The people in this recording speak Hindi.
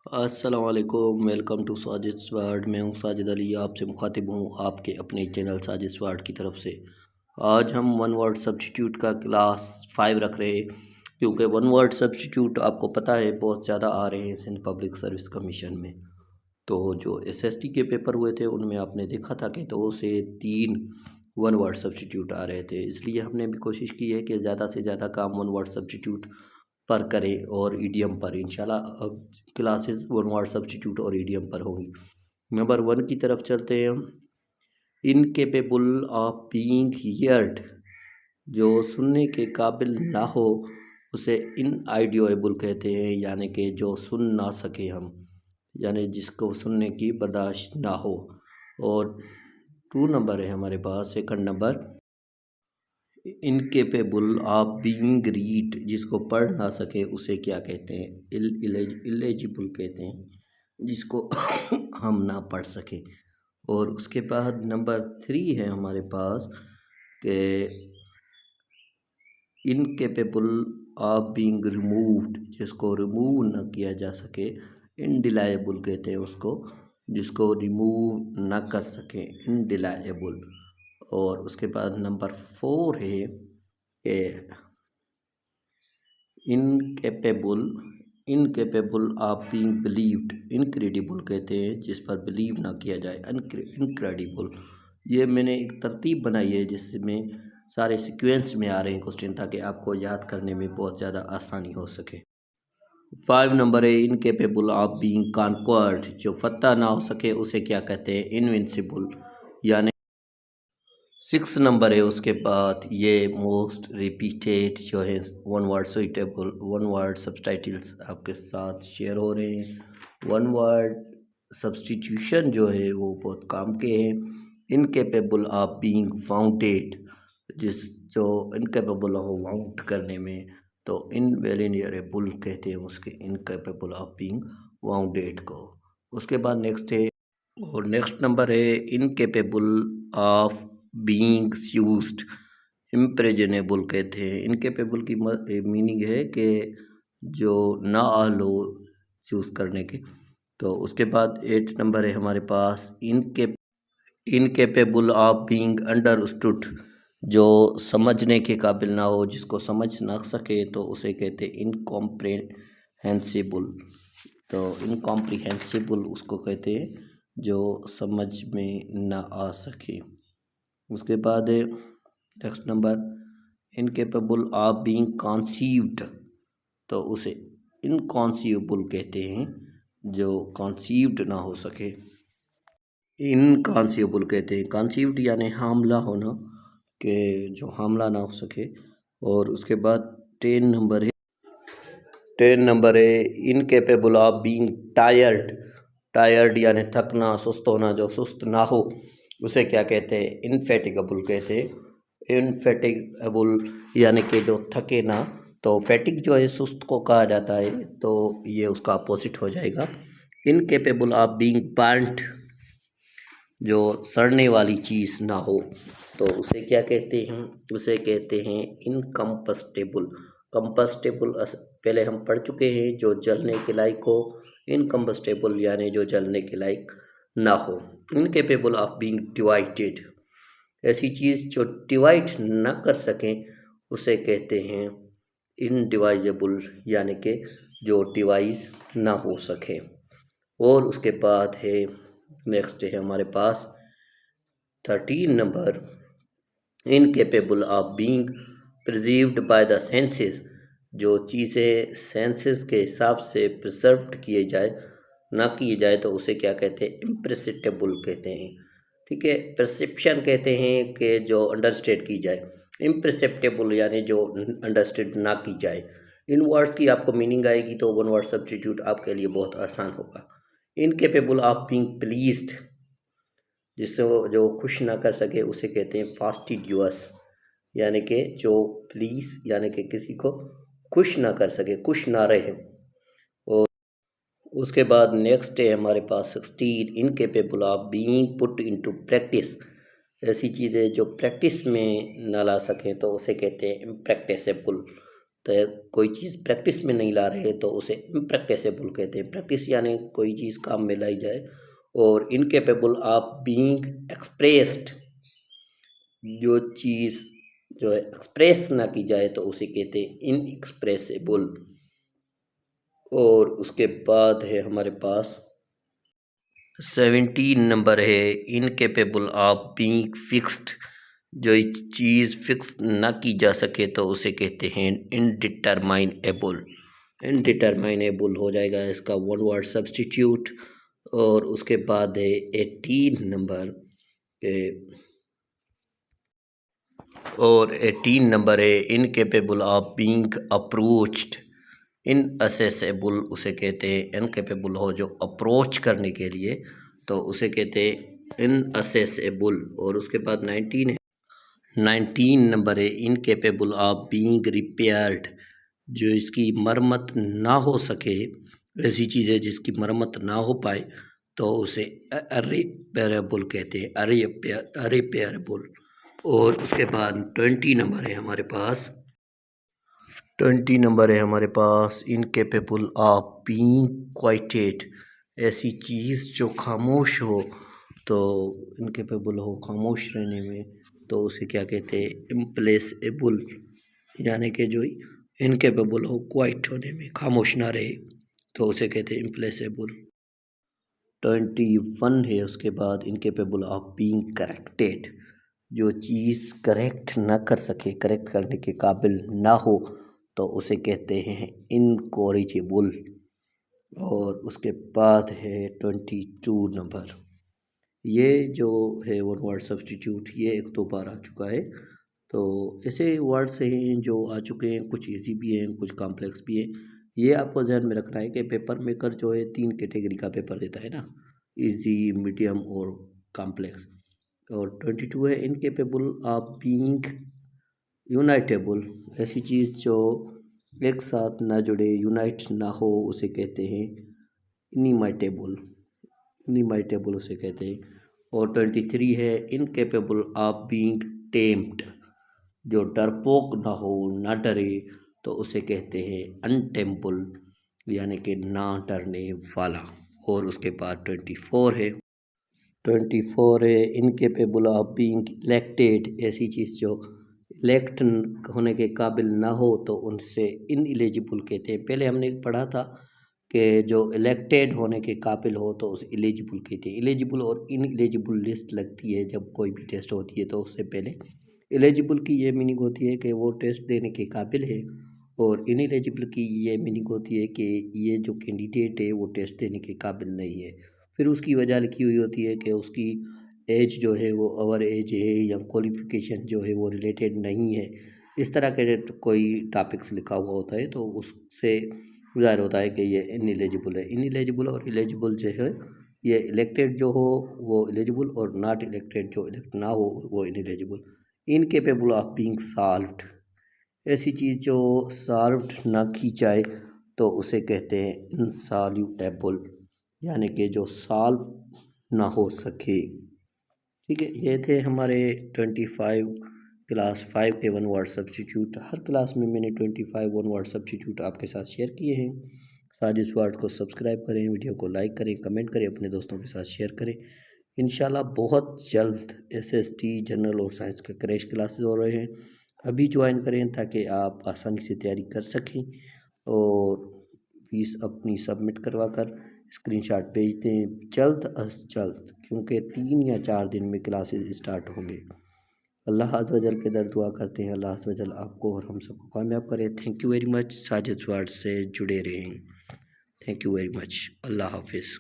अस्सलाम वालेकुम, वेलकम टू साजिद वर्ड। मैं हूं साजिद अली, आपसे मुखातिब हूं आपके अपने चैनल साजिद वर्ड की तरफ से। आज हम वन वर्ड सब्स्टिट्यूट का क्लास 5 रख रहे हैं, क्योंकि वन वर्ड सब्स्टिट्यूट आपको पता है बहुत ज़्यादा आ रहे हैं सिंध पब्लिक सर्विस कमीशन में। तो जो एसएसटी के पेपर हुए थे उनमें आपने देखा था कि 2 से 3 वन वर्ड सब्स्टिट्यूट आ रहे थे। इसलिए हमने भी कोशिश की है कि ज़्यादा से ज़्यादा काम वन वर्ड सब्स्टिट्यूट पर करें और ईडीएम पर। इंशाल्लाह अब क्लासेस वन वर्ड सब्स्टिट्यूट और ईडीएम पर होंगी। नंबर 1 की तरफ चलते हैं हम। इनकेपेबल ऑफ बीइंग हियर्ड, जो सुनने के काबिल ना हो उसे इनऑडिबल कहते हैं, यानी कि जो सुन ना सके हम, यानी जिसको सुनने की बर्दाश्त ना हो। और 2 नंबर है हमारे पास, second number. Incapable of being read, जिसको पढ़ ना सके उसे क्या कहते हैं? इलेजिबल कहते हैं, जिसको हम ना पढ़ सके। और उसके बाद नंबर 3 है हमारे पास कि इनकेपेबल ऑफ बीइंग रिमूव्ड, जिसको रिमूव ना किया जा सके, इनडिलाएबल कहते हैं उसको, जिसको रिमूव ना कर सके, इनडिलाएबल। और उसके बाद नंबर 4 है कि incapable incapable of being believed, incredible कहते हैं जिस पर बिलीव ना किया जाए, इनक्रेडिबल। ये मैंने एक तरतीब बनाई है जिसमें सारे सीक्वेंस में आ रहे हैं क्वेश्चन, ताकि आपको याद करने में बहुत ज़्यादा आसानी हो सके। 5 नंबर है इनकेपेबल ऑफ बीइंग कॉन्क्वर्ड, जो फतह ना हो सके उसे क्या कहते हैं? इनविंसिबल, यानी 6 नंबर है उसके बाद। ये मोस्ट रिपीटेड जो है one word suitable one word substitutes आपके साथ शेयर हो रहे हैं। वन वर्ड सब्सटीट्यूशन जो है वो बहुत काम के हैं। इनकेपेबल ऑफ बीइंग वाउंटेड, जो इनकेपेबल हो वाउंट करने में, तो इनवेलिनियरेबल कहते हैं उसके, इनकेपेबल ऑफ बीइंग वाउंडेड को। उसके बाद नेक्स्ट है, और नेक्स्ट नंबर है इनकेपेबल ऑफ बीइंग यूज्ड, इम्प्रेजनेबल कहते हैं। इनकेपेबल की मीनिंग है कि जो ना आलो यूज़ करने के। तो उसके बाद 8 नंबर है हमारे पास इनकेपेबल ऑफ बीइंग अंडरस्टूड, जो समझने के काबिल ना हो, जिसको समझ ना सके तो उसे कहते हैं इनकॉम्प्रिहेंसिबल। तो इनकॉम्प्रिहेंसिबल उसको कहते हैं जो समझ में ना आ सके। उसके बाद next number incapable of being conceived, तो उसे इनकॉन्सीवेबल कहते हैं जो कॉन्सीव्ड ना हो सके, इनकॉन्सीवेबल कहते हैं। कॉन्सीव्ड यानी हामला होना, के जो हामला ना हो सके। और उसके बाद 10 नंबर है incapable of being tired, tired यानी थकना, सुस्त होना, जो सुस्त ना हो उसे क्या कहते हैं? इनफैटिगेबल कहते हैं। इनफैटिगेबल यानी कि जो थके ना। तो फैटिक जो है सुस्त को कहा जाता है, तो ये उसका अपोजिट हो जाएगा। इनकेपेबल ऑफ बीइंग बर्न्ट, जो सड़ने वाली चीज़ ना हो, तो उसे क्या कहते हैं? उसे कहते हैं इनकम्बस्टेबल। कंबस्टेबल पहले हम पढ़ चुके हैं, जो जलने के लायक हो। इनकम्बस्टेबल यानी जो जलने के लायक ना हो। इनकेपेबल ऑफ बीइंग डिवाइडेड, ऐसी चीज़ जो डिवाइड ना कर सकें उसे कहते हैं इनडिवाइजेबल, यानी कि जो डिवाइस ना हो सके। और उसके बाद है नेक्स्ट है हमारे पास 13 number incapable of being preserved by the senses, जो चीज़ें सेंसेस के हिसाब से प्रिजर्व्ड किए जाए ना किए जाए तो उसे क्या कहते हैं? इम्प्रेसिटेबल कहते हैं। ठीक है, परसेप्शन कहते हैं कि जो अंडरस्टैंड की जाए। इम्प्रेसिप्टेबल यानी जो अंडरस्टैंड ना की जाए। इन वर्ड्स की आपको मीनिंग आएगी तो वन वर्ड सब्स्टिट्यूट आपके लिए बहुत आसान होगा। इनकेपेबल ऑफ बीइंग प्लीज्ड, जिससे वो जो खुश ना कर सके उसे कहते हैं फास्टिडियस, यानी कि जो प्लीज यानी कि किसी को खुश ना कर सके, खुश ना रहे। और उसके बाद नेक्स्ट है हमारे पास 16 incapable of being put into practice, ऐसी चीज़ें जो प्रैक्टिस में ना ला सकें तो उसे कहते हैं इम्प्रैक्टिसेबल। तो कोई चीज़ प्रैक्टिस में नहीं ला रहे तो उसे इम्प्रैक्टिसेबल कहते हैं। प्रैक्टिस यानी कोई चीज़ काम में लाई जाए। और इनकेपेबल ऑफ बीइंग एक्सप्रेस्ड, जो चीज़ जो है एक्सप्रेस ना की जाए तो उसे कहते हैं इनएक्सप्रेसिबल। और उसके बाद है हमारे पास 17 नंबर है इनकेपेबल ऑफ बीइंग फिक्स्ड, जो चीज़ फिक्स ना की जा सके तो उसे कहते हैं इनडिटरमाइनेबल। इनडिटरमाइनेबल हो जाएगा इसका वन वर्ड सब्स्टिट्यूट। और उसके बाद है 18 नंबर के, और 18 नंबर है इनकेपेबल ऑफ बीइंग अप्रोच्ड। इनअसेसेबल उसे कहते हैं, इनकेपेबल हो जो अप्रोच करने के लिए तो उसे कहते हैं इनअसेसेबल। और उसके बाद 19 नंबर है इनकेपेबल ऑफ बीइंग रिपेयर्ड, जो इसकी मरम्मत ना हो सके, ऐसी चीज़ है जिसकी मरम्मत ना हो पाए तो उसे अरिपेयरेबल कहते हैं, अरिपेयरेबल। और उसके बाद 20 नंबर है हमारे पास, 20 नंबर है हमारे पास इनकेपेबल ऑफ बीइंग क्वाइटेड, ऐसी चीज़ जो खामोश हो, तो इनकेपेबल हो खामोश रहने में तो उसे क्या कहते हैं इम्प्लेसेबल, यानी कि जो इनकेपेबल हो क्वाइट होने में, खामोश ना रहे तो उसे कहते हैं इम्प्लेसेबल। 21 है उसके बाद इनकेपेबल ऑफ बीइंग करेक्टेड, जो चीज़ करेक्ट ना कर सके, करेक्ट करने के काबिल ना हो तो उसे कहते हैं इनकॉरिजिबल। और उसके बाद है 22 नंबर, ये जो है वन वर्ड सब्स्टिट्यूट, ये एक दो बार आ चुका है। तो ऐसे वर्ड्स हैं जो आ चुके हैं, कुछ इजी भी हैं कुछ कॉम्प्लेक्स भी हैं। ये आपको ध्यान में रखना है कि पेपर मेकर जो है 3 कैटेगरी का पेपर देता है ना, इजी, मीडियम और कॉम्प्लेक्स। और 22 है इनकेपेबल ऑफ बीइंग यूनाइटेबल, ऐसी चीज़ जो एक साथ ना जुड़े, यूनाइट ना हो उसे कहते हैं इनिमाइटेबल, इनिमाइटेबल उसे कहते हैं। और 23 है इनकेपेबल ऑफ बीइंग टेम्प्ड, जो डरपोक ना हो, ना डरे तो उसे कहते हैं अनटेम्पल, यानी कि ना डरने वाला। और उसके बाद 24 है इनकेपेबल ऑफ बीइंग इलेक्टेड, ऐसी चीज़ जो इलेक्ट होने के काबिल ना हो तो उनसे इनएलिजिबल कहते हैं। पहले हमने पढ़ा था कि जो इलेक्टेड होने के काबिल हो तो उसे एलिजिबल कहते हैं। एलिजिबल और इनएलिजिबल लिस्ट लगती है जब कोई भी टेस्ट होती है, तो उससे पहले एलिजिबल की ये मीनिंग होती है कि वो टेस्ट देने के काबिल है, और इनएलिजिबल की ये मीनिंग होती है कि ये जो कैंडिडेट है वो टेस्ट देने के काबिल नहीं है। फिर उसकी वजह लिखी हुई होती है कि उसकी एज जो है वो ओवर एज है, या क्वालिफ़िकेशन जो है वो रिलेटेड नहीं है। इस तरह के कोई टॉपिक्स लिखा हुआ होता है तो उससे ज़ाहिर होता है कि ये इनएलिजिबल है। इनएलिजिबल और एलिजिबल जो है, ये इलेक्टेड जो हो वो एलिजिबल, और नॉट इलेक्टेड जो इलेक्ट ना हो वो ineligible. Incapable of being solved, ऐसी चीज़ जो सॉल्व्ड ना की जाए तो उसे कहते हैं इनसॉल्यूटेबल, यानी कि जो सॉल्व ना हो सके। ठीक है, ये थे हमारे 25 क्लास 5 के वन वर्ड सब्स्टिट्यूट। हर क्लास में मैंने 25 वन वर्ड सब्स्टिट्यूट आपके साथ शेयर किए हैं। साजिश वर्ड को सब्सक्राइब करें, वीडियो को लाइक करें, कमेंट करें, अपने दोस्तों के साथ शेयर करें। इंशाल्लाह बहुत जल्द एसएसटी जनरल और साइंस के क्रैश क्लासेस हो रहे हैं, अभी ज्वाइन करें ताकि आप आसानी से तैयारी कर सकें। और फीस अपनी सबमिट करवा कर स्क्रीनशॉट भेज दें जल्द अज जल्द, क्योंकि 3 या 4 दिन में क्लासेस स्टार्ट होंगे। अल्लाह अज़्ज़ व जल के दर दुआ करते हैं, अल्लाह अज़्ज़ व जल आपको और हम सबको कामयाब करे। Thank you very much. Sajid word से जुड़े रहें। Thank you very much. अल्लाह हाफिज़।